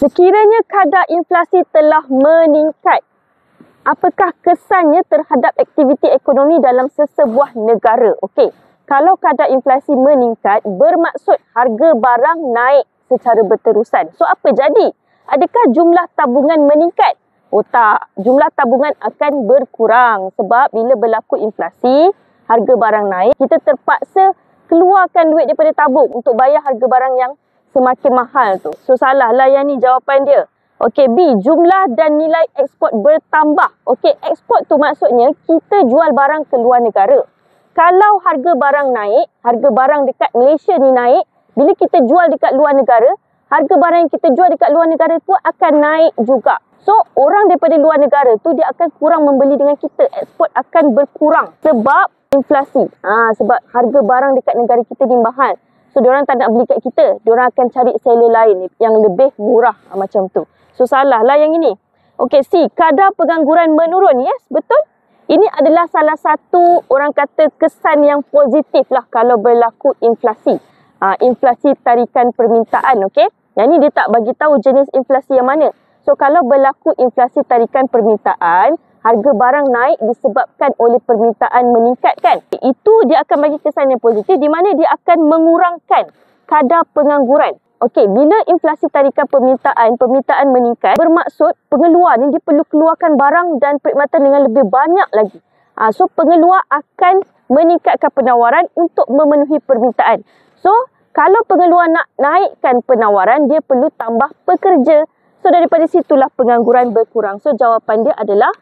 Sekiranya kadar inflasi telah meningkat, apakah kesannya terhadap aktiviti ekonomi dalam sesebuah negara? Okey, kalau kadar inflasi meningkat, bermaksud harga barang naik secara berterusan. So, apa jadi? Adakah jumlah tabungan meningkat? Oh tak, jumlah tabungan akan berkurang sebab bila berlaku inflasi, harga barang naik, kita terpaksa keluarkan duit daripada tabung untuk bayar harga barang yang semakin mahal tu. So, salah lah yang ni jawapan dia. Okey, B, jumlah dan nilai ekspor bertambah. Okey, ekspor tu maksudnya kita jual barang ke luar negara. Kalau harga barang naik, harga barang dekat Malaysia ni naik, bila kita jual dekat luar negara, harga barang yang kita jual dekat luar negara tu akan naik juga. So, orang daripada luar negara tu dia akan kurang membeli dengan kita. Ekspor akan berkurang sebab inflasi. Sebab harga barang dekat negara kita ni mahal. So, diorang tak nak beli kat kita. Diorang akan cari seller lain yang lebih murah macam tu. So, salah lah yang ini. Okey, C, kadar pengangguran menurun. Yes, betul. Ini adalah salah satu orang kata kesan yang positif lah kalau berlaku inflasi. Inflasi tarikan permintaan, okey. Yang ni dia tak bagi tahu jenis inflasi yang mana. So, kalau berlaku inflasi tarikan permintaan, harga barang naik disebabkan oleh permintaan meningkat kan? Itu dia akan bagi kesan yang positif di mana dia akan mengurangkan kadar pengangguran. Okey, bila inflasi tarikan permintaan meningkat, bermaksud pengeluar ni dia perlu keluarkan barang dan perkhidmatan dengan lebih banyak lagi. So, pengeluar akan meningkatkan penawaran untuk memenuhi permintaan. So, kalau pengeluar nak naikkan penawaran, dia perlu tambah pekerja. So, daripada situlah pengangguran berkurang. So, jawapan dia adalah